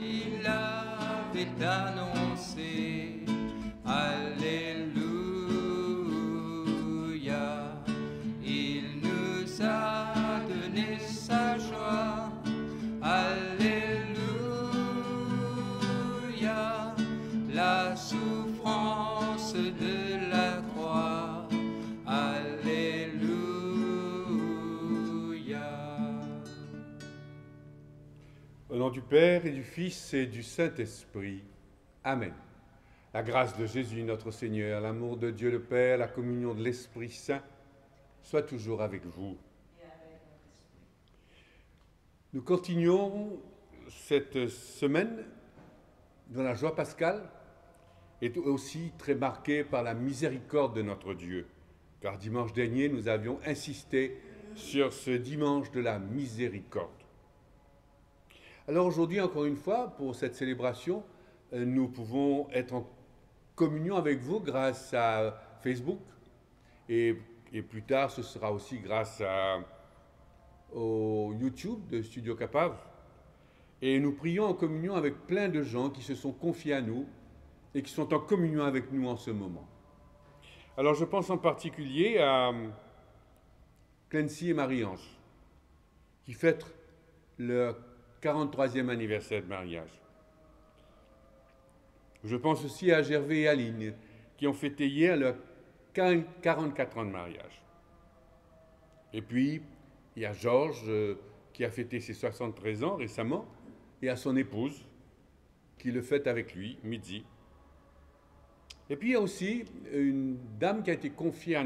Il avait annoncé, Alléluia, il nous a donné sa joie, Alléluia, la souffrance de la croix, Alléluia. Au nom du Père et du Fils et du Saint-Esprit. Amen. La grâce de Jésus notre Seigneur, l'amour de Dieu le Père, la communion de l'Esprit Saint, soit toujours avec vous. Nous continuons cette semaine dans la joie pascale, est aussi très marquée par la miséricorde de notre Dieu. Car dimanche dernier, nous avions insisté sur ce dimanche de la miséricorde. Alors aujourd'hui, encore une fois, pour cette célébration, nous pouvons être en communion avec vous grâce à Facebook et plus tard, ce sera aussi grâce au YouTube de Studio Capave. Et nous prions en communion avec plein de gens qui se sont confiés à nous et qui sont en communion avec nous en ce moment. Alors je pense en particulier à Clancy et Marie-Ange, qui fêtent leur 43e anniversaire de mariage. Je pense aussi à Gervais et Aline, qui ont fêté hier leur 44 ans de mariage. Et puis, il y a Georges, qui a fêté ses 73 ans récemment, et à son épouse, qui le fête avec lui, midi. Et puis, il y a aussi une dame qui a été confiée à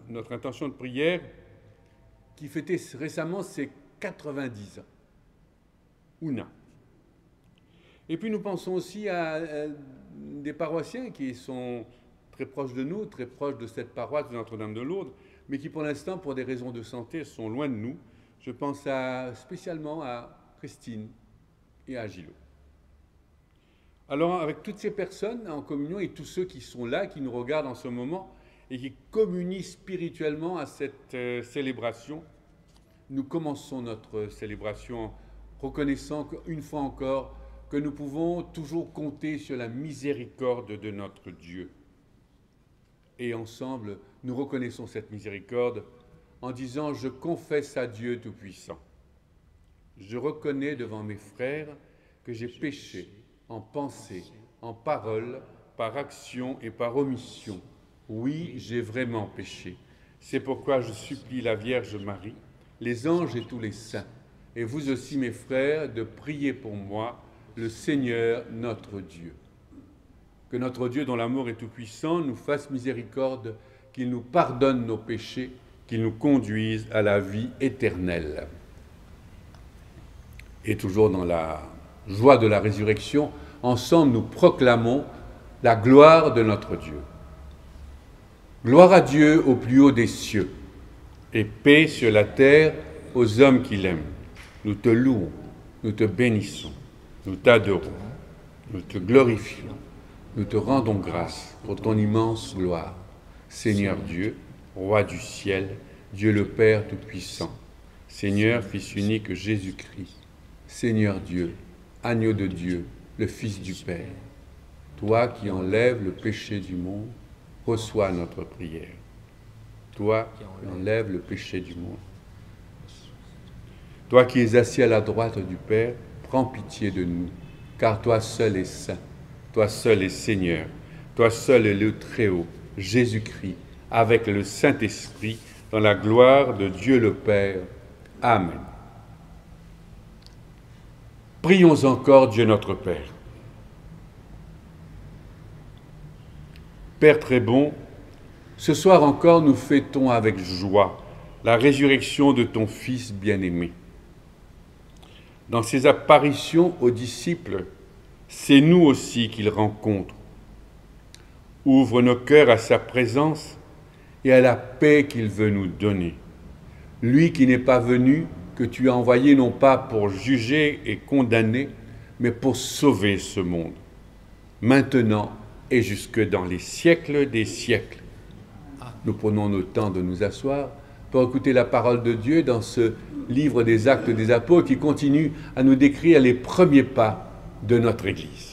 notre intention de prière, qui fêtait récemment ses 90 ans. Ouna. Et puis nous pensons aussi à des paroissiens qui sont très proches de nous, très proches de cette paroisse de Notre-Dame de Lourdes, mais qui pour l'instant, pour des raisons de santé, sont loin de nous. Je pense spécialement à Christine et à Gilot. Alors avec toutes ces personnes en communion et tous ceux qui sont là, qui nous regardent en ce moment, et qui communient spirituellement à cette célébration, nous commençons notre célébration reconnaissant une fois encore que nous pouvons toujours compter sur la miséricorde de notre Dieu. Et ensemble, nous reconnaissons cette miséricorde en disant « Je confesse à Dieu Tout-Puissant. Je reconnais devant mes frères que j'ai péché en pensée, en parole, par action et par omission. Oui, j'ai vraiment péché. C'est pourquoi je supplie la Vierge Marie, les anges et tous les saints, et vous aussi mes frères, de prier pour moi, le Seigneur notre Dieu. Que notre Dieu, dont l'amour est tout-puissant, nous fasse miséricorde, qu'il nous pardonne nos péchés, qu'il nous conduise à la vie éternelle. Et toujours dans la joie de la résurrection, ensemble nous proclamons la gloire de notre Dieu. Gloire à Dieu au plus haut des cieux, et paix sur la terre aux hommes qui l'aiment. Nous te louons, nous te bénissons, nous t'adorons, nous te glorifions, nous te rendons grâce pour ton immense gloire. Seigneur Dieu, Roi du ciel, Dieu le Père Tout-Puissant, Seigneur, Fils unique Jésus-Christ, Seigneur Dieu, Agneau de Dieu, le Fils du Père, toi qui enlèves le péché du monde, reçois notre prière. Toi qui enlèves le péché du monde. Toi qui es assis à la droite du Père, prends pitié de nous, car toi seul es saint, toi seul es Seigneur, toi seul es le Très-Haut, Jésus-Christ, avec le Saint-Esprit, dans la gloire de Dieu le Père. Amen. Prions encore Dieu notre Père. Père très bon, ce soir encore nous fêtons avec joie la résurrection de ton Fils bien-aimé. Dans ses apparitions aux disciples, c'est nous aussi qu'il rencontre. Ouvre nos cœurs à sa présence et à la paix qu'il veut nous donner. Lui qui n'est pas venu, que tu as envoyé non pas pour juger et condamner, mais pour sauver ce monde, maintenant et jusque dans les siècles des siècles. Nous prenons le temps de nous asseoir pour écouter la parole de Dieu dans ce livre des Actes des Apôtres qui continue à nous décrire les premiers pas de notre Église.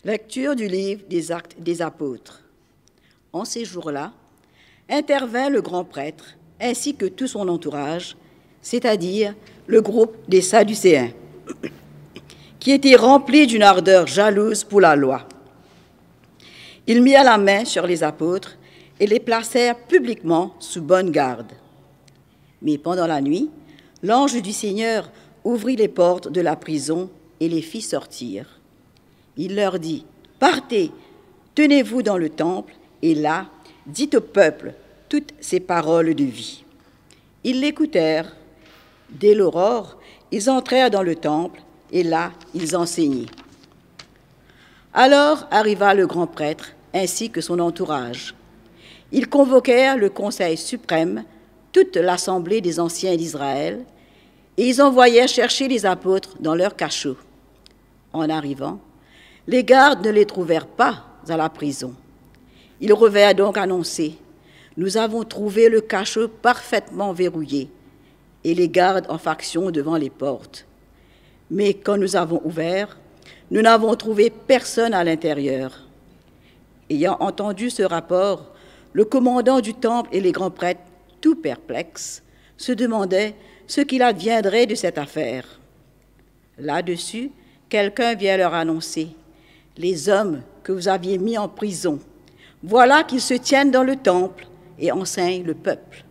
Lecture du livre des Actes des Apôtres. En ces jours-là, intervint le grand prêtre ainsi que tout son entourage, c'est-à-dire le groupe des Sadducéens, qui était rempli d'une ardeur jalouse pour la loi. Ils mirent la main sur les apôtres et les placèrent publiquement sous bonne garde. Mais pendant la nuit, l'ange du Seigneur ouvrit les portes de la prison et les fit sortir. Il leur dit, « Partez, tenez-vous dans le temple, et là, dites au peuple toutes ces paroles de vie. » Ils l'écoutèrent. Dès l'aurore, ils entrèrent dans le temple, et là, ils enseignaient. Alors arriva le grand prêtre, ainsi que son entourage. Ils convoquèrent le conseil suprême, toute l'assemblée des anciens d'Israël, et ils envoyèrent chercher les apôtres dans leur cachot. En arrivant, les gardes ne les trouvèrent pas à la prison. Ils revinrent donc annoncer, « Nous avons trouvé le cachot parfaitement verrouillé et les gardes en faction devant les portes. Mais quand nous avons ouvert, nous n'avons trouvé personne à l'intérieur. » Ayant entendu ce rapport, le commandant du temple et les grands prêtres, tout perplexes, se demandaient ce qu'il adviendrait de cette affaire. Là-dessus, quelqu'un vient leur annoncer, « Les hommes que vous aviez mis en prison, voilà qu'ils se tiennent dans le temple et enseignent le peuple. »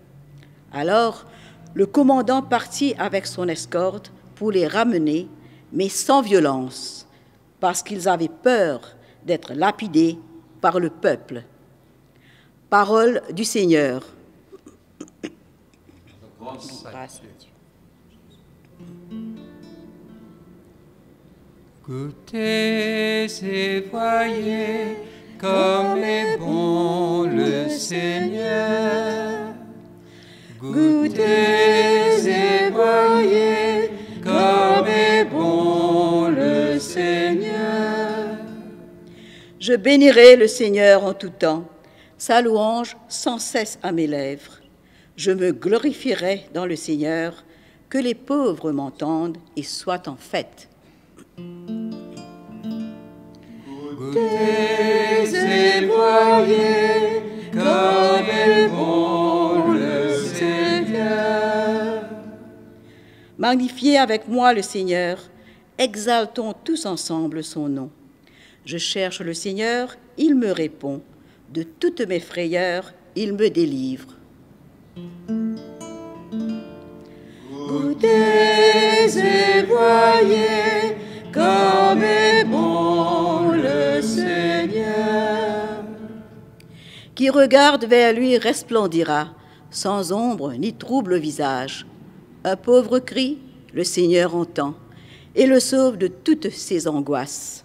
Alors, le commandant partit avec son escorte pour les ramener, mais sans violence, parce qu'ils avaient peur d'être lapidés par le peuple. Parole du Seigneur. Grâce à Dieu. Goûtez et voyez comme est bon le Seigneur. Goûtez et voyez comme est bon le Seigneur. Je bénirai le Seigneur en tout temps, sa louange sans cesse à mes lèvres. Je me glorifierai dans le Seigneur, que les pauvres m'entendent et soient en fête. Goûtez et voyez comme est bon le Seigneur. Magnifiez avec moi le Seigneur, exaltons tous ensemble son nom. Je cherche le Seigneur, il me répond. De toutes mes frayeurs, il me délivre. Goûtez et voyez comme est bon le Seigneur. Qui regarde vers lui resplendira, sans ombre ni trouble visage. Un pauvre cri, le Seigneur entend, et le sauve de toutes ses angoisses.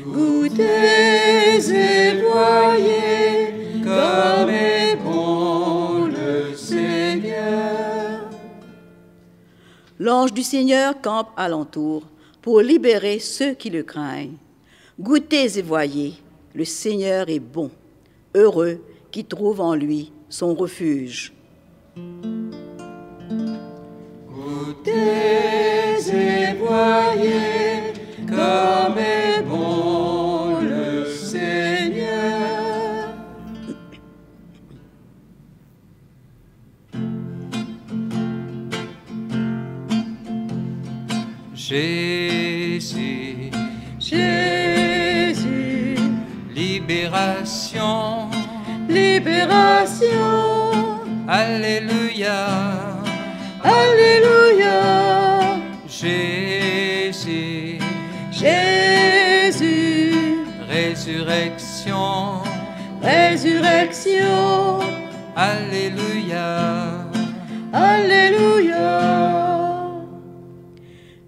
Goûtez et voyez comme est bon le Seigneur. L'ange du Seigneur campe alentour pour libérer ceux qui le craignent. Goûtez et voyez, le Seigneur est bon, heureux qui trouve en lui son refuge. Goûtez et voyez comme est bon le Seigneur. Jésus, Jésus, libération, libération, alléluia, alléluia. Jésus, Jésus, résurrection, résurrection, alléluia. alléluia.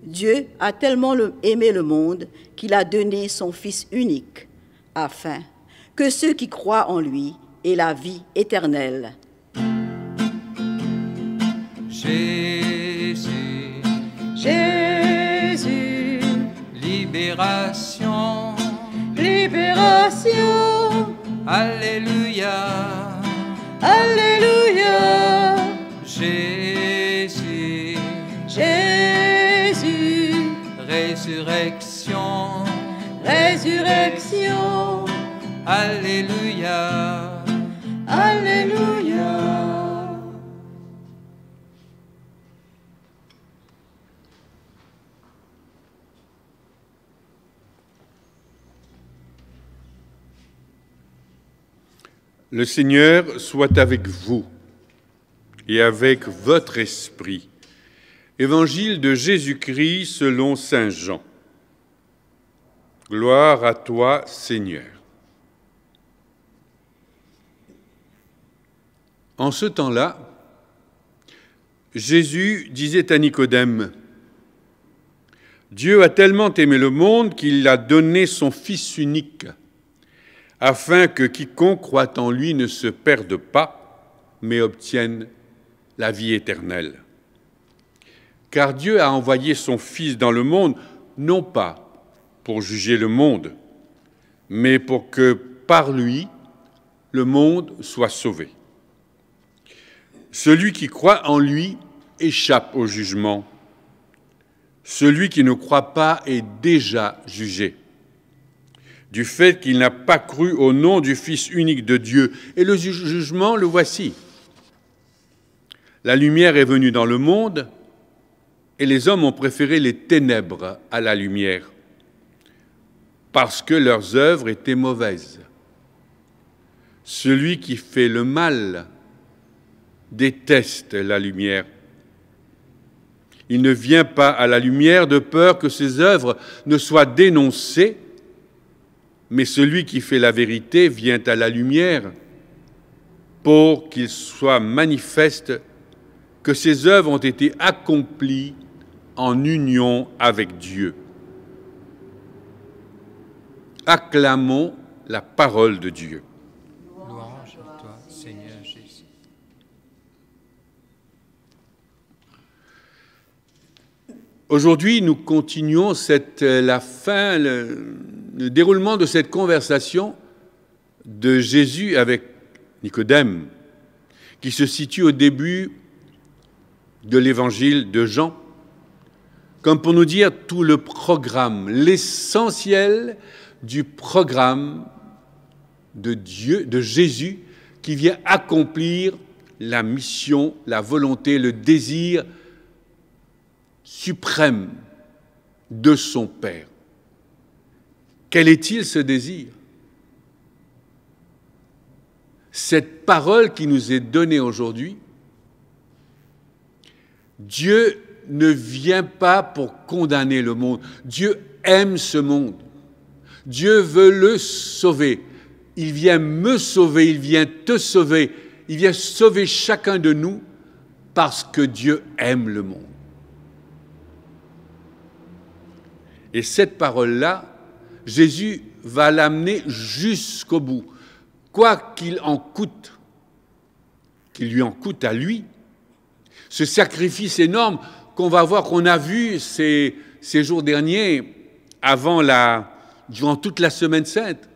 Dieu a tellement aimé le monde qu'il a donné son Fils unique, afin que ceux qui croient en lui et la vie éternelle. Jésus, Jésus, libération, libération, Alléluia. Alléluia. Jésus, Jésus, résurrection, résurrection, Alléluia. Alléluia. Le Seigneur soit avec vous et avec votre esprit. Évangile de Jésus-Christ selon saint Jean. Gloire à toi, Seigneur. En ce temps-là, Jésus disait à Nicodème, « Dieu a tellement aimé le monde qu'il a donné son Fils unique, afin que quiconque croit en lui ne se perde pas, mais obtienne la vie éternelle. Car Dieu a envoyé son Fils dans le monde, non pas pour juger le monde, mais pour que par lui, le monde soit sauvé. Celui qui croit en lui échappe au jugement. Celui qui ne croit pas est déjà jugé, du fait qu'il n'a pas cru au nom du Fils unique de Dieu. Et le jugement, le voici. La lumière est venue dans le monde, et les hommes ont préféré les ténèbres à la lumière, parce que leurs œuvres étaient mauvaises. Celui qui fait le mal déteste la lumière. Il ne vient pas à la lumière de peur que ses œuvres ne soient dénoncées, mais celui qui fait la vérité vient à la lumière pour qu'il soit manifeste que ses œuvres ont été accomplies en union avec Dieu. Acclamons la parole de Dieu. Louange à toi, Seigneur Jésus. Aujourd'hui, nous continuons le déroulement de cette conversation de Jésus avec Nicodème, qui se situe au début de l'évangile de Jean, comme pour nous dire tout le programme, l'essentiel du programme de Dieu, de Jésus, qui vient accomplir la mission, la volonté, le désir suprême de son Père. Quel est-il ce désir? Cette parole qui nous est donnée aujourd'hui, Dieu ne vient pas pour condamner le monde. Dieu aime ce monde. Dieu veut le sauver. Il vient me sauver, il vient te sauver. Il vient sauver chacun de nous parce que Dieu aime le monde. Et cette parole-là, Jésus va l'amener jusqu'au bout. Quoi qu'il en coûte, qu'il lui en coûte à lui, ce sacrifice énorme qu'on va voir, qu'on a vu ces jours derniers, durant toute la Semaine Sainte.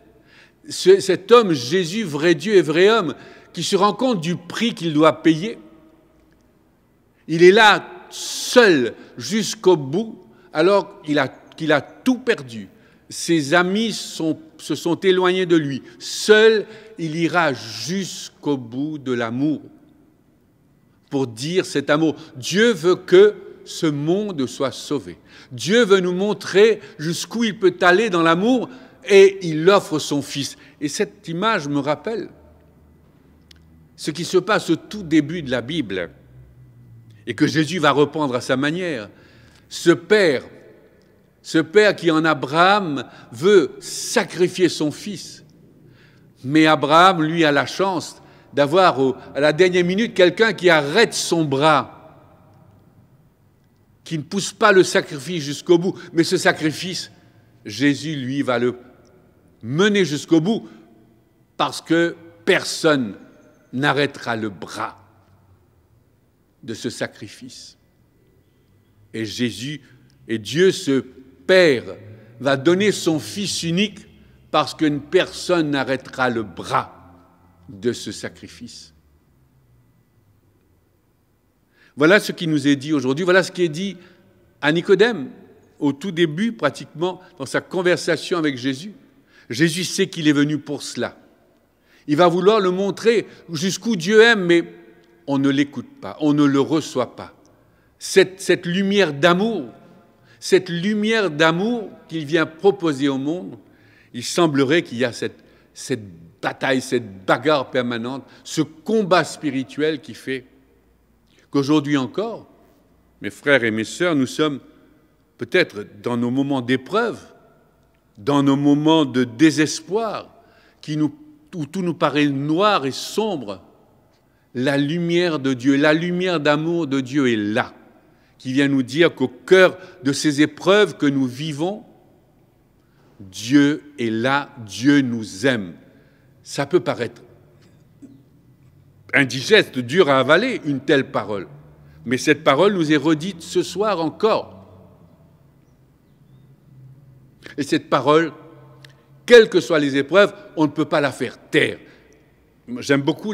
Cet homme, Jésus, vrai Dieu et vrai homme, qui se rend compte du prix qu'il doit payer. Il est là, seul, jusqu'au bout, alors qu'il a tout perdu. Ses amis se sont éloignés de lui. Seul, il ira jusqu'au bout de l'amour pour dire cet amour. Dieu veut que ce monde soit sauvé. Dieu veut nous montrer jusqu'où il peut aller dans l'amour et il offre son Fils. Et cette image me rappelle ce qui se passe au tout début de la Bible et que Jésus va reprendre à sa manière. Ce Père qui en Abraham veut sacrifier son Fils. Mais Abraham, lui, a la chance d'avoir à la dernière minute quelqu'un qui arrête son bras, qui ne pousse pas le sacrifice jusqu'au bout. Mais ce sacrifice, Jésus, lui, va le mener jusqu'au bout parce que personne n'arrêtera le bras de ce sacrifice. Et Jésus, et Dieu, ce Père, va donner son Fils unique parce qu'une personne n'arrêtera le bras de ce sacrifice. Voilà ce qui nous est dit aujourd'hui, voilà ce qui est dit à Nicodème, au tout début, pratiquement, dans sa conversation avec Jésus. Jésus sait qu'il est venu pour cela. Il va vouloir le montrer jusqu'où Dieu aime, mais on ne l'écoute pas, on ne le reçoit pas. Cette lumière d'amour qu'il vient proposer au monde, il semblerait qu'il y a cette bataille, cette bagarre permanente, ce combat spirituel qui fait qu'aujourd'hui encore, mes frères et mes sœurs, nous sommes peut-être dans nos moments d'épreuve, dans nos moments de désespoir, où tout nous paraît noir et sombre. La lumière de Dieu, la lumière d'amour de Dieu est là, qui vient nous dire qu'au cœur de ces épreuves que nous vivons, Dieu est là, Dieu nous aime. Ça peut paraître indigeste, dur à avaler, une telle parole. Mais cette parole nous est redite ce soir encore. Et cette parole, quelles que soient les épreuves, on ne peut pas la faire taire. J'aime beaucoup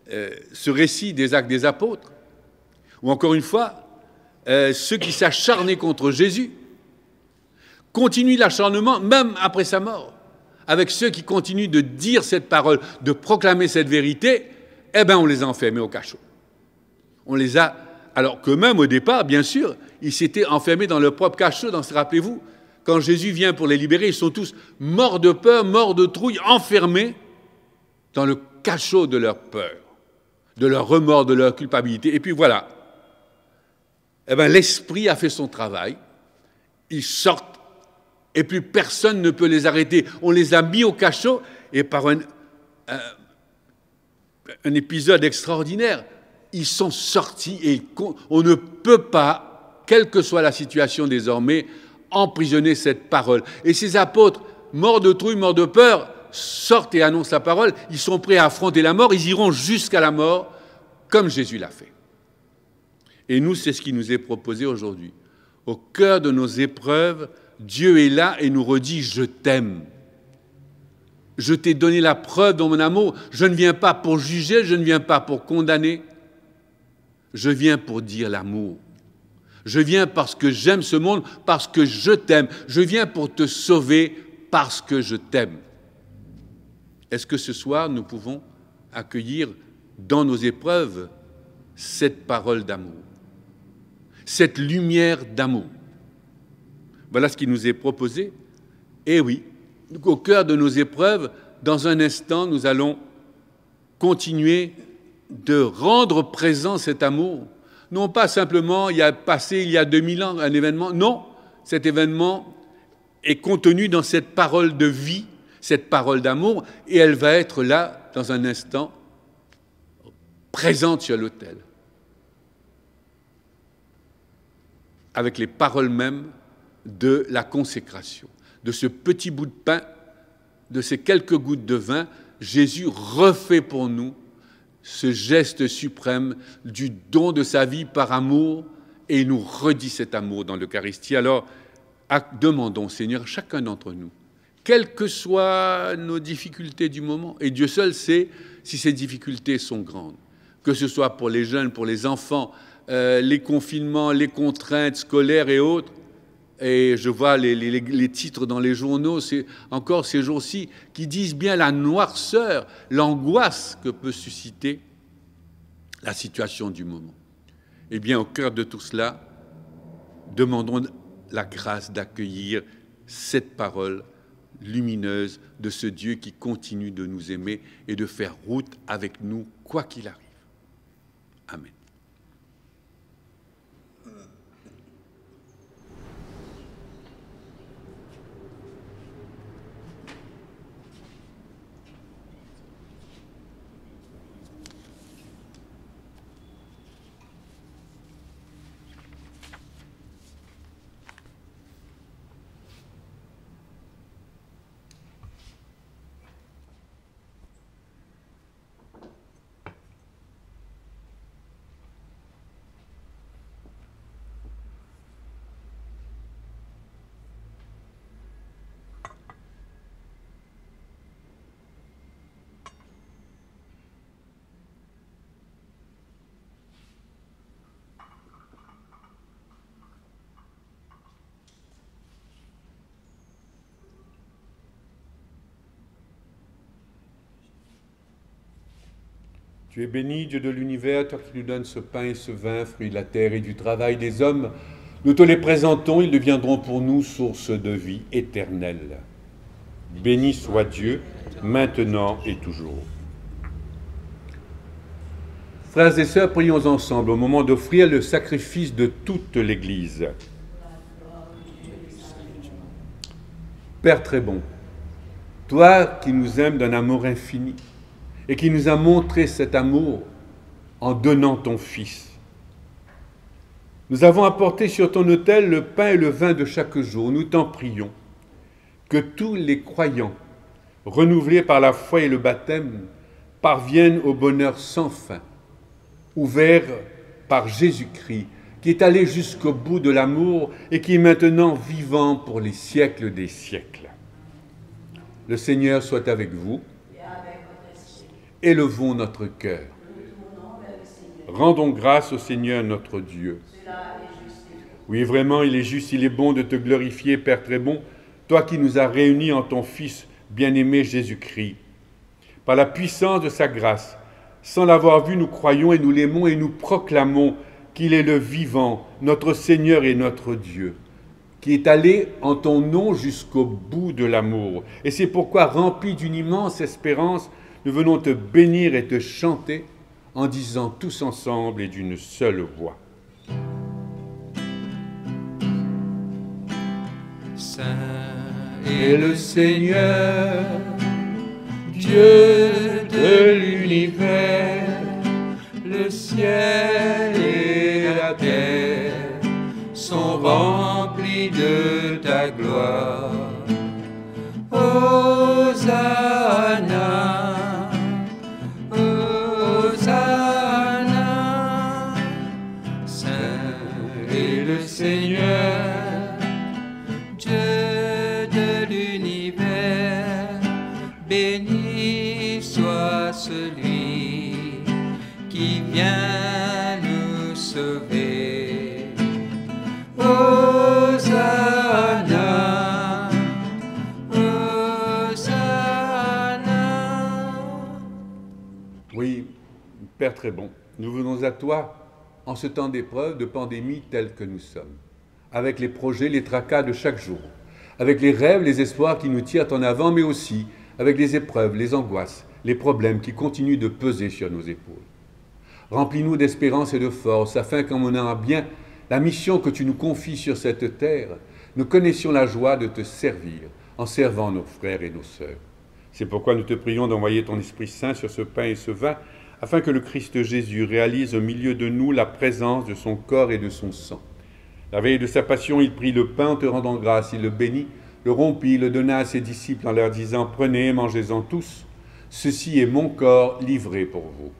ce récit des Actes des Apôtres, où encore une fois, ceux qui s'acharnaient contre Jésus continuent l'acharnement même après sa mort. Avec ceux qui continuent de dire cette parole, de proclamer cette vérité, eh bien on les a enfermés au cachot. On les a, alors que même au départ, bien sûr, ils s'étaient enfermés dans leur propre cachot. Rappelez-vous, quand Jésus vient pour les libérer, ils sont tous morts de peur, morts de trouille, enfermés dans le cachot de leur peur, de leur remords, de leur culpabilité. Et puis voilà, eh bien, l'Esprit a fait son travail, ils sortent, et plus personne ne peut les arrêter. On les a mis au cachot, et par un épisode extraordinaire, ils sont sortis, et on ne peut pas, quelle que soit la situation désormais, emprisonner cette parole. Et ces apôtres, morts de trouille, morts de peur, sortent et annoncent la parole, ils sont prêts à affronter la mort, ils iront jusqu'à la mort, comme Jésus l'a fait. Et nous, c'est ce qui nous est proposé aujourd'hui. Au cœur de nos épreuves, Dieu est là et nous redit « Je t'aime ». Je t'ai donné la preuve de mon amour. Je ne viens pas pour juger, je ne viens pas pour condamner. Je viens pour dire l'amour. Je viens parce que j'aime ce monde, parce que je t'aime. Je viens pour te sauver parce que je t'aime. Est-ce que ce soir, nous pouvons accueillir dans nos épreuves cette parole d'amour, cette lumière d'amour? Voilà ce qui nous est proposé. Et oui, au cœur de nos épreuves, dans un instant, nous allons continuer de rendre présent cet amour. Non pas simplement, il y a 2000 ans, un événement. Non, cet événement est contenu dans cette parole de vie, cette parole d'amour, et elle va être là, dans un instant, présente sur l'autel. Avec les paroles mêmes de la consécration, de ce petit bout de pain, de ces quelques gouttes de vin, Jésus refait pour nous ce geste suprême du don de sa vie par amour, et il nous redit cet amour dans l'Eucharistie. Alors, demandons, Seigneur, chacun d'entre nous, quelles que soient nos difficultés du moment, et Dieu seul sait si ces difficultés sont grandes, que ce soit pour les jeunes, pour les enfants, les confinements, les contraintes scolaires et autres. Et je vois les titres dans les journaux, c'est encore ces jours-ci, qui disent bien la noirceur, l'angoisse que peut susciter la situation du moment. Eh bien, au cœur de tout cela, demandons la grâce d'accueillir cette parole lumineuse de ce Dieu qui continue de nous aimer et de faire route avec nous, quoi qu'il arrive. Amen. Tu es béni, Dieu de l'univers, toi qui nous donnes ce pain et ce vin, fruit de la terre et du travail des hommes. Nous te les présentons, ils deviendront pour nous source de vie éternelle. Béni soit Dieu, maintenant et toujours. Frères et sœurs, prions ensemble au moment d'offrir le sacrifice de toute l'Église. Père très bon, toi qui nous aimes d'un amour infini et qui nous a montré cet amour en donnant ton Fils, nous avons apporté sur ton autel le pain et le vin de chaque jour. Nous t'en prions que tous les croyants, renouvelés par la foi et le baptême, parviennent au bonheur sans fin, ouvert par Jésus-Christ, qui est allé jusqu'au bout de l'amour et qui est maintenant vivant pour les siècles des siècles. Le Seigneur soit avec vous. Élevons notre cœur. Rendons grâce au Seigneur notre Dieu. Oui, vraiment, il est juste, il est bon de te glorifier, Père très bon, toi qui nous as réunis en ton Fils bien-aimé Jésus-Christ. Par la puissance de sa grâce, sans l'avoir vu, nous croyons et nous l'aimons et nous proclamons qu'il est le vivant, notre Seigneur et notre Dieu, qui est allé en ton nom jusqu'au bout de l'amour. Et c'est pourquoi, remplis d'une immense espérance, nous venons te bénir et te chanter en disant tous ensemble et d'une seule voix. Saint est le Seigneur, Dieu de l'univers, le ciel et la terre sont remplis de ta gloire. Hosanna, Hosanna, Saint est le Seigneur, Dieu de l'univers, béni soit celui qui vient nous sauver. Hosanna, Hosanna. Oui, Père très bon, nous venons à toi en ce temps d'épreuve, de pandémie tel que nous sommes, avec les projets, les tracas de chaque jour, avec les rêves, les espoirs qui nous tirent en avant, mais aussi avec les épreuves, les angoisses, les problèmes qui continuent de peser sur nos épaules. Remplis-nous d'espérance et de force, afin qu'en menant à bien la mission que tu nous confies sur cette terre, nous connaissions la joie de te servir en servant nos frères et nos sœurs. C'est pourquoi nous te prions d'envoyer ton Esprit Saint sur ce pain et ce vin, afin que le Christ Jésus réalise au milieu de nous la présence de son corps et de son sang. La veille de sa passion, il prit le pain en te rendant grâce, il le bénit, le rompit, le donna à ses disciples en leur disant « Prenez, mangez-en tous, ceci est mon corps livré pour vous. »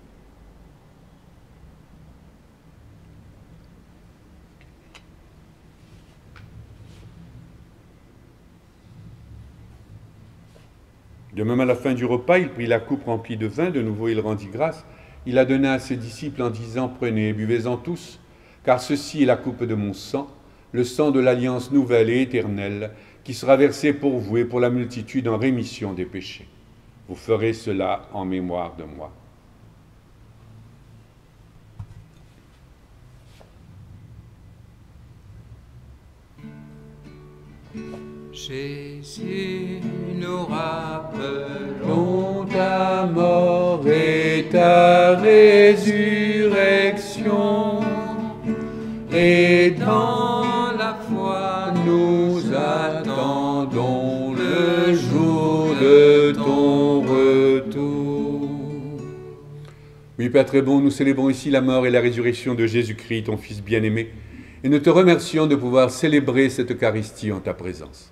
De même, à la fin du repas, il prit la coupe remplie de vin, de nouveau il rendit grâce, il la donna à ses disciples en disant « Prenez, buvez-en tous, car ceci est la coupe de mon sang, le sang de l'alliance nouvelle et éternelle, qui sera versé pour vous et pour la multitude en rémission des péchés. Vous ferez cela en mémoire de moi. » Jésus, nous rappelons Ta mort et ta résurrection, et dans la foi nous attendons le jour de ton retour. Oui, Père très bon, nous célébrons ici la mort et la résurrection de Jésus-Christ, ton Fils bien-aimé, et nous te remercions de pouvoir célébrer cette Eucharistie en ta présence.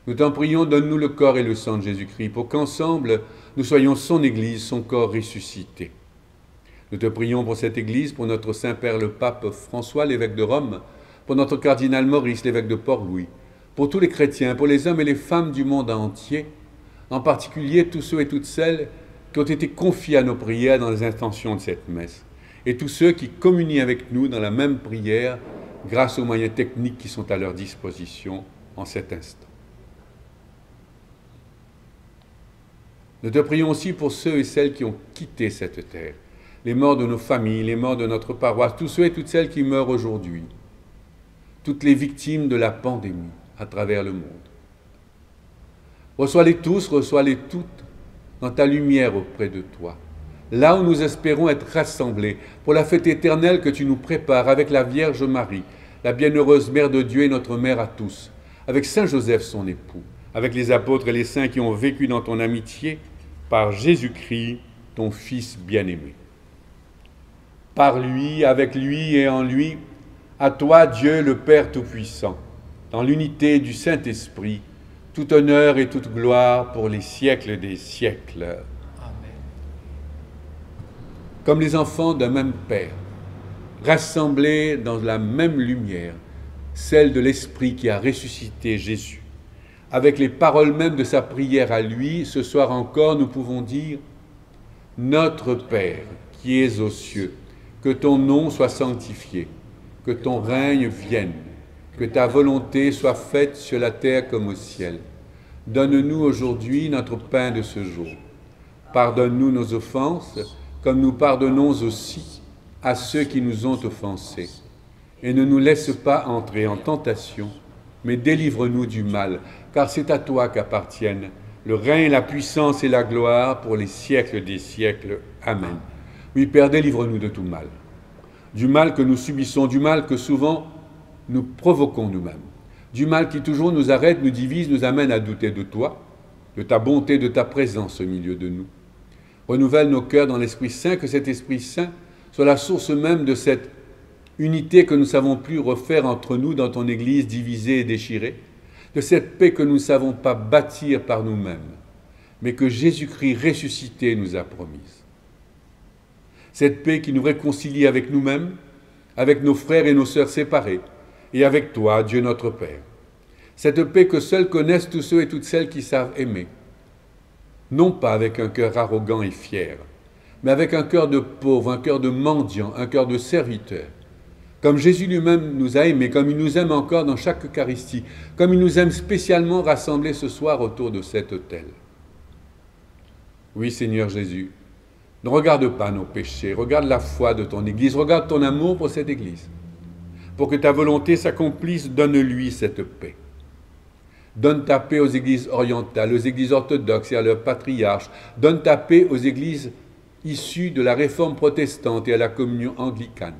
Nous t'en prions, donne-nous le corps et le sang de Jésus-Christ, pour qu'ensemble, nous soyons son Église, son corps ressuscité. Nous te prions pour cette Église, pour notre Saint-Père le Pape François, l'évêque de Rome, pour notre cardinal Maurice, l'évêque de Port-Louis, pour tous les chrétiens, pour les hommes et les femmes du monde entier, en particulier tous ceux et toutes celles qui ont été confiés à nos prières dans les intentions de cette messe, et tous ceux qui communient avec nous dans la même prière grâce aux moyens techniques qui sont à leur disposition en cet instant. Nous te prions aussi pour ceux et celles qui ont quitté cette terre, les morts de nos familles, les morts de notre paroisse, tous ceux et toutes celles qui meurent aujourd'hui, toutes les victimes de la pandémie à travers le monde. Reçois-les tous, reçois-les toutes dans ta lumière auprès de toi, là où nous espérons être rassemblés pour la fête éternelle que tu nous prépares avec la Vierge Marie, la bienheureuse Mère de Dieu et notre Mère à tous, avec Saint Joseph son époux, avec les apôtres et les saints qui ont vécu dans ton amitié, par Jésus-Christ, ton Fils bien-aimé. Par lui, avec lui et en lui, à toi Dieu le Père Tout-Puissant, dans l'unité du Saint-Esprit, tout honneur et toute gloire pour les siècles des siècles. Amen. Comme les enfants d'un même Père, rassemblés dans la même lumière, celle de l'Esprit qui a ressuscité Jésus. Avec les paroles mêmes de sa prière à lui, ce soir encore, nous pouvons dire « Notre Père, qui es aux cieux, que ton nom soit sanctifié, que ton règne vienne, que ta volonté soit faite sur la terre comme au ciel. Donne-nous aujourd'hui notre pain de ce jour. Pardonne-nous nos offenses, comme nous pardonnons aussi à ceux qui nous ont offensés. Et ne nous laisse pas entrer en tentation, mais délivre-nous du mal, car c'est à toi qu'appartiennent le règne, la puissance et la gloire pour les siècles des siècles. Amen. Oui, Père, délivre-nous de tout mal. Du mal que nous subissons, du mal que souvent nous provoquons nous-mêmes. Du mal qui toujours nous arrête, nous divise, nous amène à douter de toi, de ta bonté, de ta présence au milieu de nous. Renouvelle nos cœurs dans l'Esprit Saint, que cet Esprit Saint soit la source même de cette unité que nous ne savons plus refaire entre nous dans ton Église divisée et déchirée, de cette paix que nous ne savons pas bâtir par nous-mêmes, mais que Jésus-Christ ressuscité nous a promise. Cette paix qui nous réconcilie avec nous-mêmes, avec nos frères et nos sœurs séparés, et avec toi, Dieu notre Père. Cette paix que seuls connaissent tous ceux et toutes celles qui savent aimer, non pas avec un cœur arrogant et fier, mais avec un cœur de pauvre, un cœur de mendiant, un cœur de serviteur, comme Jésus lui-même nous a aimés, comme il nous aime encore dans chaque Eucharistie, comme il nous aime spécialement rassemblés ce soir autour de cet autel. Oui, Seigneur Jésus, ne regarde pas nos péchés, regarde la foi de ton Église, regarde ton amour pour cette Église. Pour que ta volonté s'accomplisse, donne-lui cette paix. Donne ta paix aux églises orientales, aux églises orthodoxes et à leurs patriarches. Donne ta paix aux églises issues de la réforme protestante et à la communion anglicane.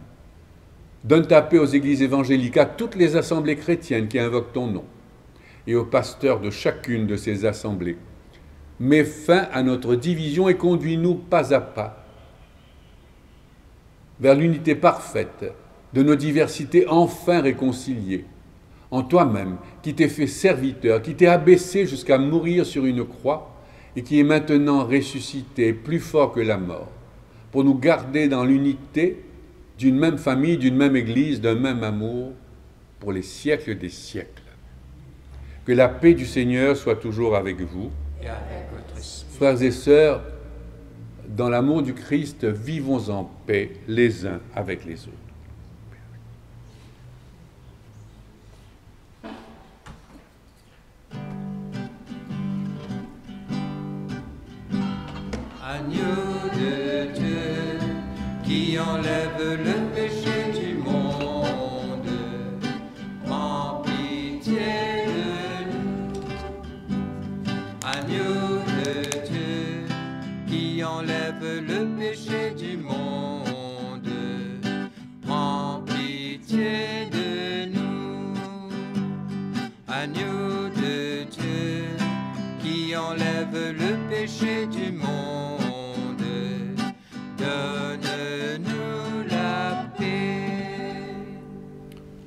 Donne ta paix aux églises évangéliques, à toutes les assemblées chrétiennes qui invoquent ton nom, et aux pasteurs de chacune de ces assemblées. Mets fin à notre division et conduis-nous pas à pas vers l'unité parfaite de nos diversités enfin réconciliées, en toi-même, qui t'es fait serviteur, qui t'es abaissé jusqu'à mourir sur une croix, et qui est maintenant ressuscité, plus fort que la mort, pour nous garder dans l'unité d'une même famille, d'une même Église, d'un même amour, pour les siècles des siècles. Que la paix du Seigneur soit toujours avec vous. Et avec votre esprit. Frères et sœurs, dans l'amour du Christ, vivons en paix les uns avec les autres. Agneau de Dieu qui enlève le péché du monde, prends pitié de nous. Agneau de Dieu qui enlève le péché du monde, prends pitié de nous. Agneau de Dieu qui enlève le péché du monde, donne-nous la paix.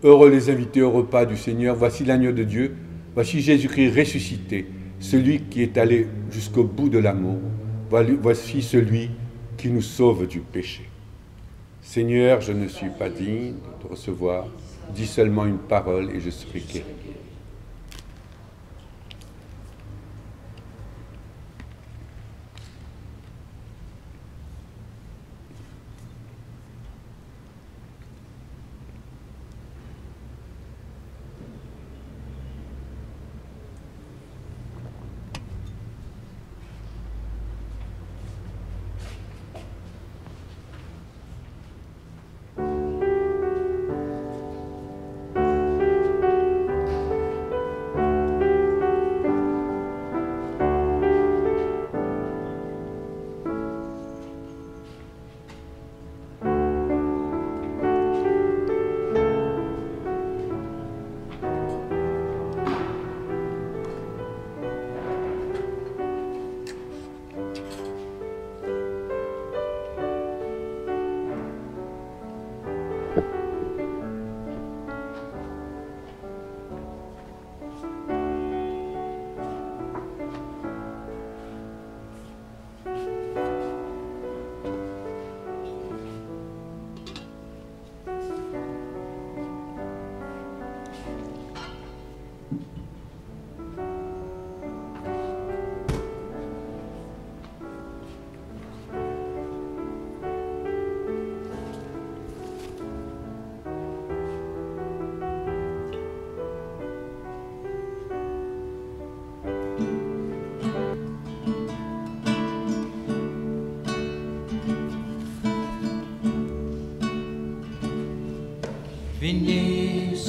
Heureux les invités au repas du Seigneur, voici l'agneau de Dieu, voici Jésus-Christ ressuscité, celui qui est allé jusqu'au bout de l'amour, voici celui qui nous sauve du péché. Seigneur, je ne suis pas digne de te recevoir, dis seulement une parole et je serai guéri.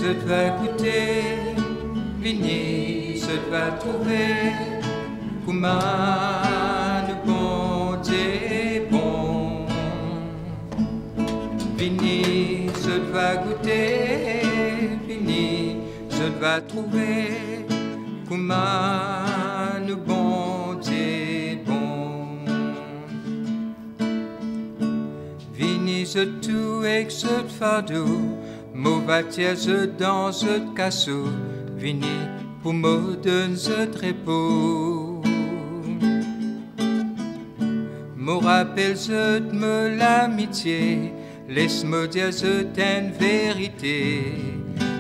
se va goûter, vini, se va trouver, comment le bon Dieu bon. Vini, se va goûter, vini, se va trouver, comment le bon Dieu bon. Vini, se tout et se fardeau, mauvais se dans ce casseau, vini pour me donner ce trépeau. Me rappelle ce me l'amitié, laisse-moi dire ce une vérité,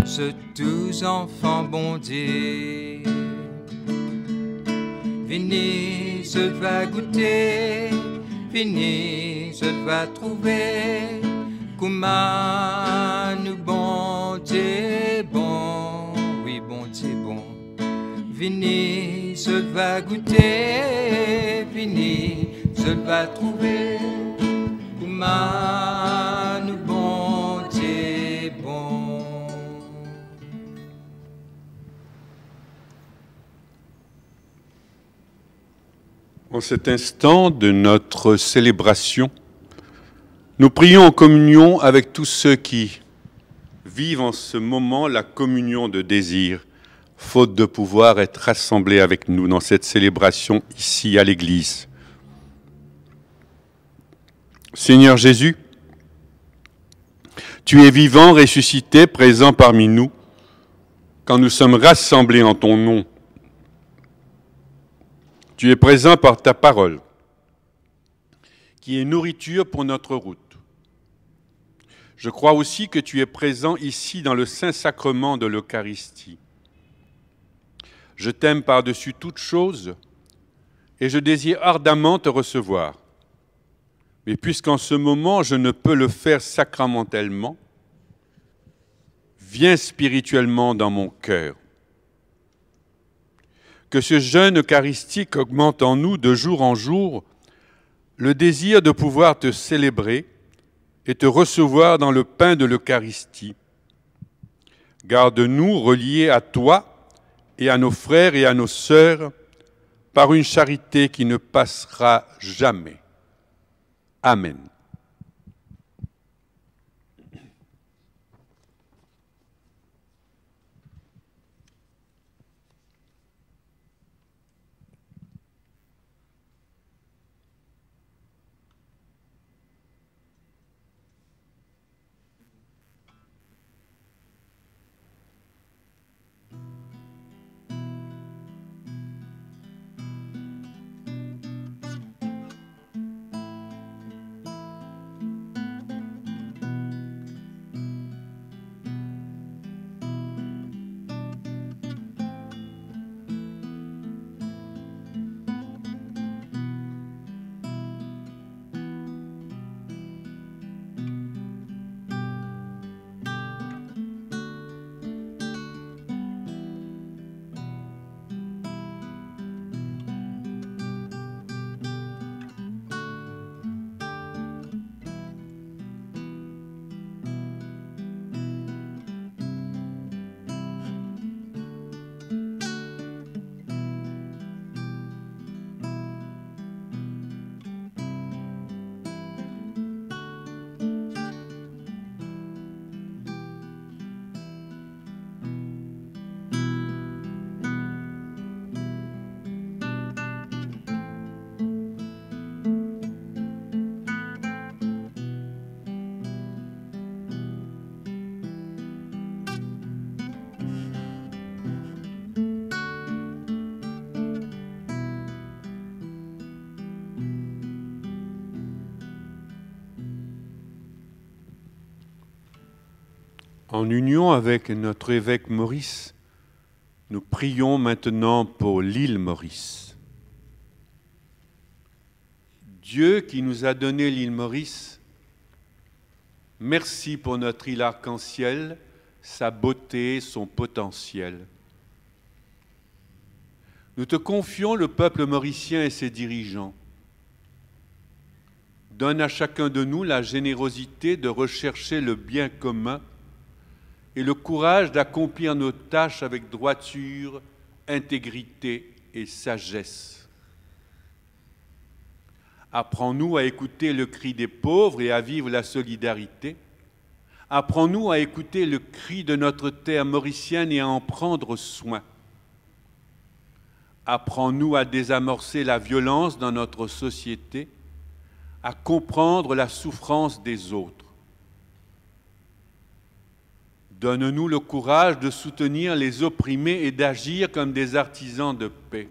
ce tous enfants bon Dieu. Vini, se va goûter, vini, se va trouver, comment nous bon Dieu bon, oui bon Dieu bon. Vini, se va goûter, vini, se va trouver, comment nous bon Dieu bon. En cet instant de notre célébration, nous prions en communion avec tous ceux qui vivent en ce moment la communion de désir, faute de pouvoir être rassemblés avec nous dans cette célébration ici à l'Église. Seigneur Jésus, tu es vivant, ressuscité, présent parmi nous, quand nous sommes rassemblés en ton nom. Tu es présent par ta parole, qui est nourriture pour notre route. Je crois aussi que tu es présent ici dans le Saint-Sacrement de l'Eucharistie. Je t'aime par-dessus toute chose et je désire ardemment te recevoir. Mais puisqu'en ce moment je ne peux le faire sacramentellement, viens spirituellement dans mon cœur. Que ce jeûne eucharistique augmente en nous de jour en jour le désir de pouvoir te célébrer et te recevoir dans le pain de l'Eucharistie. Garde-nous reliés à toi et à nos frères et à nos sœurs par une charité qui ne passera jamais. Amen. En union avec notre évêque Maurice, nous prions maintenant pour l'île Maurice. Dieu qui nous a donné l'île Maurice, merci pour notre île arc-en-ciel, sa beauté, son potentiel. Nous te confions le peuple mauricien et ses dirigeants. Donne à chacun de nous la générosité de rechercher le bien commun et le courage d'accomplir nos tâches avec droiture, intégrité et sagesse. Apprends-nous à écouter le cri des pauvres et à vivre la solidarité. Apprends-nous à écouter le cri de notre terre mauricienne et à en prendre soin. Apprends-nous à désamorcer la violence dans notre société, à comprendre la souffrance des autres. Donne-nous le courage de soutenir les opprimés et d'agir comme des artisans de paix.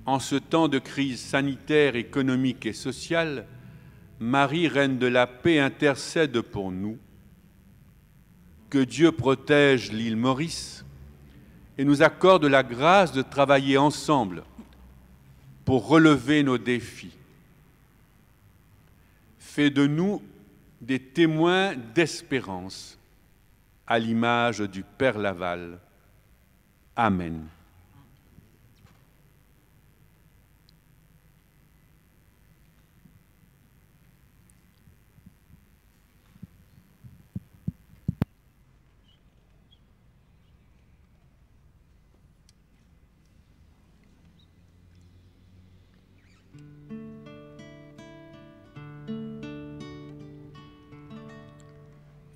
En ce temps de crise sanitaire, économique et sociale, Marie, Reine de la Paix, intercède pour nous. Que Dieu protège l'île Maurice et nous accorde la grâce de travailler ensemble pour relever nos défis. Fais de nous des témoins d'espérance à l'image du Père Laval. Amen.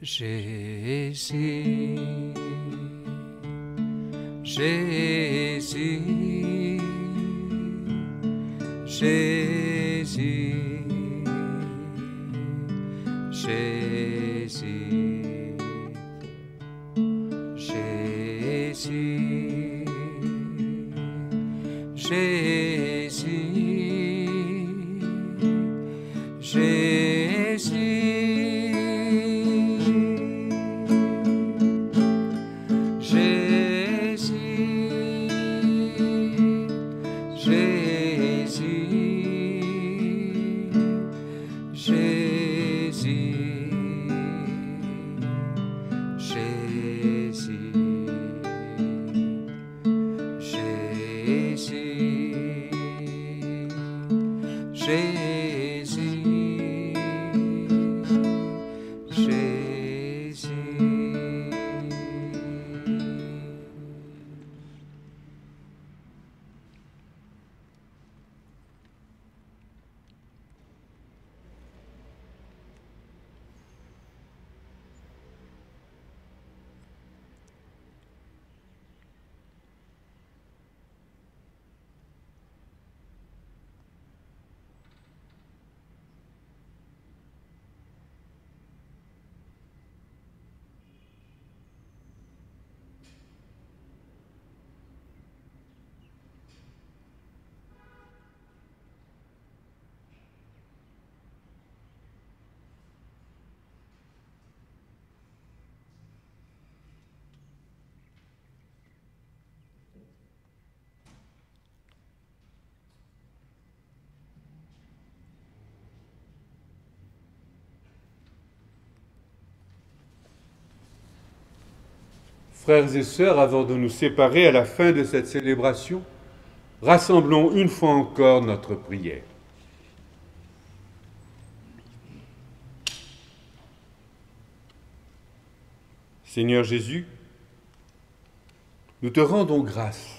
Jésus, Jésus, Jésus, Jésus, Jésus, Jésus, Jésus. Frères et sœurs, avant de nous séparer à la fin de cette célébration, rassemblons une fois encore notre prière. Seigneur Jésus, nous te rendons grâce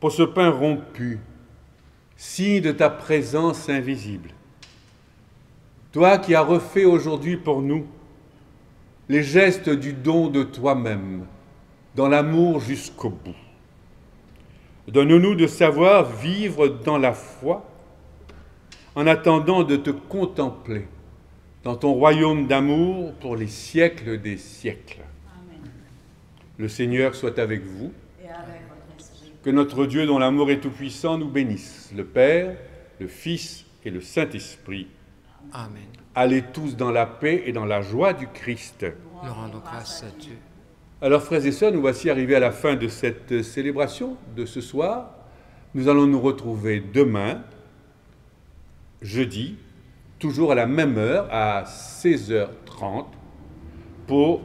pour ce pain rompu, signe de ta présence invisible. Toi qui as refait aujourd'hui pour nous les gestes du don de toi-même, dans l'amour jusqu'au bout. Donne-nous de savoir vivre dans la foi, en attendant de te contempler dans ton royaume d'amour pour les siècles des siècles. Amen. Le Seigneur soit avec vous. Et avec votre esprit. Que notre Dieu, dont l'amour est tout-puissant, nous bénisse, le Père, le Fils et le Saint-Esprit. Amen. Allez tous dans la paix et dans la joie du Christ. Nous rendons grâce à Dieu. Alors, frères et sœurs, nous voici arrivés à la fin de cette célébration de ce soir. Nous allons nous retrouver demain, jeudi, toujours à la même heure, à 16h30, pour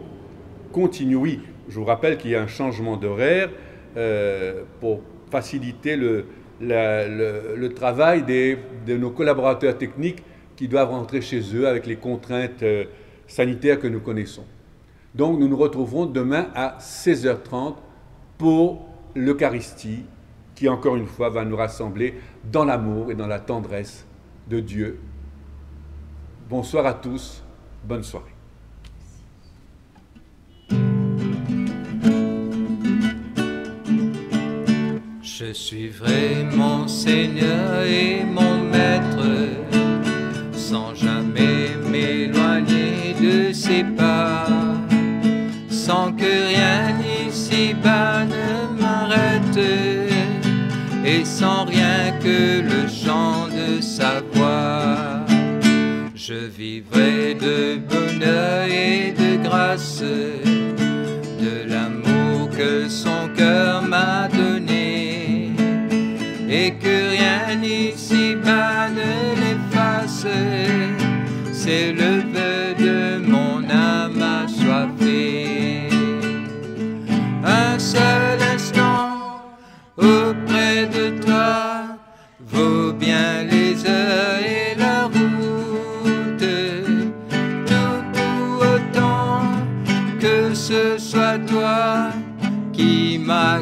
continuer. Oui, je vous rappelle qu'il y a un changement d'horaire pour faciliter le travail de nos collaborateurs techniques qui doivent rentrer chez eux avec les contraintes sanitaire que nous connaissons. Donc nous nous retrouverons demain à 16h30 pour l'Eucharistie qui, encore une fois, va nous rassembler dans l'amour et dans la tendresse de Dieu. Bonsoir à tous, bonne soirée. Je suivrai mon Seigneur et mon Maître, sans jamais m'éloigner de ses pas, sans que rien ici-bas ne m'arrête, et sans rien que le chant de sa voix. Je vivrai de bonheur et de grâce, de l'amour que son cœur m'a donné, et que rien ici-bas ne l'efface. C'est le vœu de mon âme assoiffée. Un seul instant auprès de toi vaut bien les heures et la route, tout pour autant que ce soit toi qui m'as